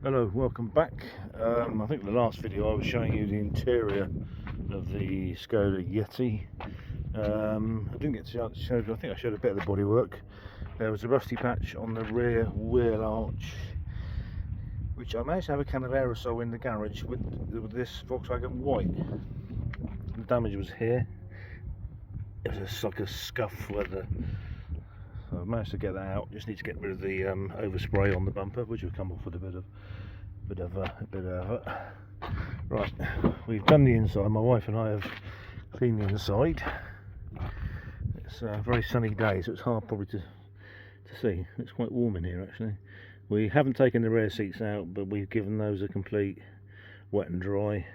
Hello, welcome back. I think the last video I was showing you the interior of the Skoda Yeti. I didn't get to show, I think I showed a bit of the bodywork. There was a rusty patch on the rear wheel arch, which I managed to have a can of aerosol in the garage with this Volkswagen White. The damage was here. It was like a scuff where so I've managed to get that out. Just need to get rid of the overspray on the bumper, which will come off with a bit of it. Right, we've done the inside. My wife and I have cleaned the inside. It's a very sunny day, so it's hard probably to see. It's quite warm in here actually. We haven't taken the rear seats out, but we've given those a complete wet and dry.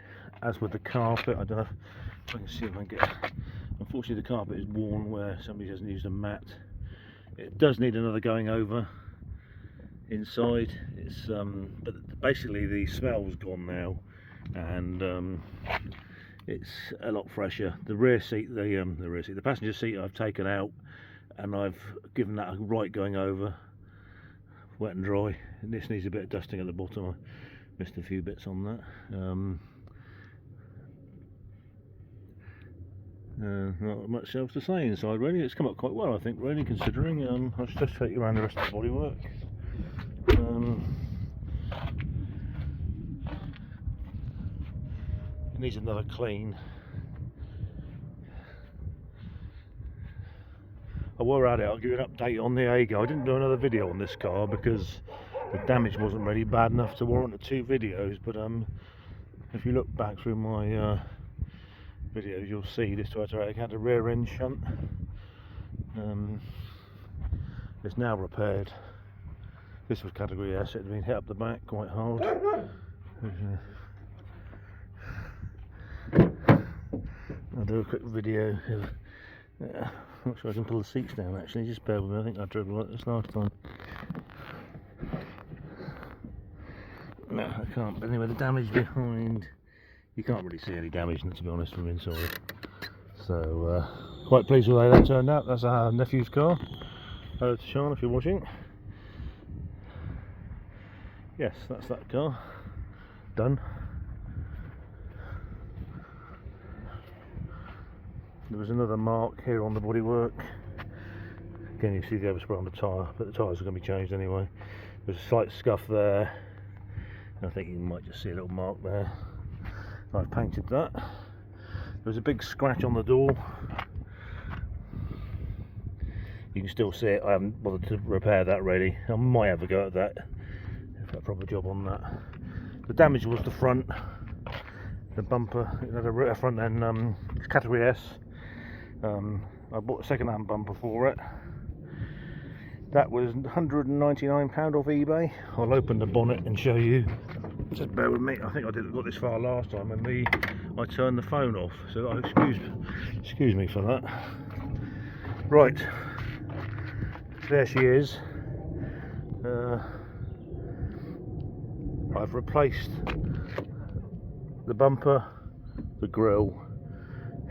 As with the carpet, I don't know if I can see if I can get. Unfortunately, the carpet is worn where somebody hasn't used a mat. It does need another going over inside. It's but basically the smell's gone now, and it's a lot fresher. The rear seat, the passenger seat, I've taken out, and I've given that a right going over, wet and dry. And this needs a bit of dusting at the bottom. I missed a few bits on that. Not much else to say inside really. It's come up quite well, I think, really, considering. I'll just take you around the rest of the bodywork. It needs another clean. While we're at it, I'll give you an update on the A-Go. I didn't do another video on this car because the damage wasn't really bad enough to warrant 2 videos, but if you look back through my videos, you'll see this Toyota had a rear end shunt. It's now repaired. This was category S. It had been hit up the back quite hard. I'll do a quick video of, I'm not sure I can pull the seats down actually, just bear with me. I think I drove like this last time. No, I can't, but anyway, the damage behind, you can't really see any damage, to be honest, from inside. So quite pleased with the way that turned out. That's our nephew's car. Hello to Sean if you're watching. Yes, that's that car done. There was another mark here on the bodywork. Again, you see the overspray on the tyre, but the tyres are going to be changed anyway. There's a slight scuff there. I think you might just see a little mark there. I've painted that. There was a big scratch on the door. You can still see it. I haven't bothered to repair that really. I might have a go at that, if I a proper job on that. The damage was the front, the bumper. It had a front end, it's category S. I bought a second-hand bumper for it. That was £199 off eBay. I'll open the bonnet and show you. Just bear with me. I think I got this far last time, and I turned the phone off. So excuse me for that. Right, there she is. I've replaced the bumper, the grille,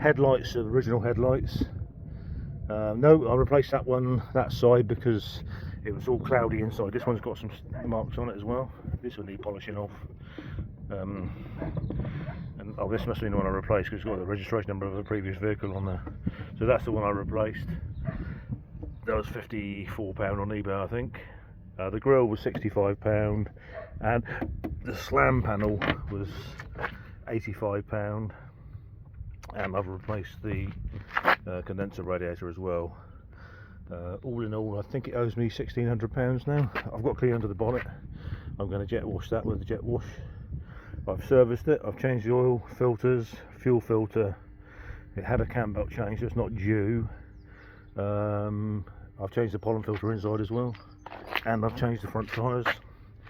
headlights, the original headlights. No, I replaced that side because it was all cloudy inside. This one's got some marks on it as well. This will need polishing off. And this must have been the one I replaced because it's got the registration number of the previous vehicle on there. So that's the one I replaced. That was £54 on eBay, I think. The grille was £65, and the slam panel was £85. And I've replaced the condenser radiator as well. All in all, I think it owes me £1,600 now. I've got clean under the bonnet. I'm going to jet wash that with the jet wash. I've serviced it. I've changed the oil filters, fuel filter. It had a cam belt change, so it's not due. I've changed the pollen filter inside as well, and I've changed the front tyres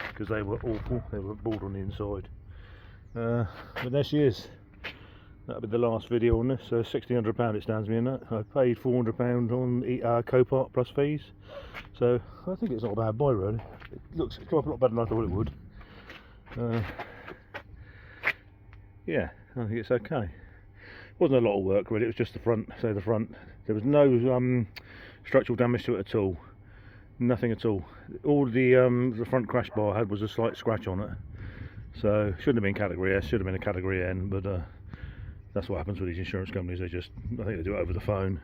because they were awful. They were bald on the inside. But there she is. That'll be the last video on this. So £1,600 it stands me in that. I paid £400 on Copart plus fees. So I think it's not a bad buy really. It's come up a lot better than I thought it would. Yeah, I think it's okay. Wasn't a lot of work really. It was just the front. So the front. There was no structural damage to it at all. Nothing at all. All the front crash bar had was a slight scratch on it. So shouldn't have been category S, should have been a category N, but that's what happens with these insurance companies. I think they do it over the phone.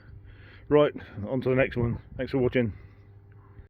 Right, on to the next one. Thanks for watching.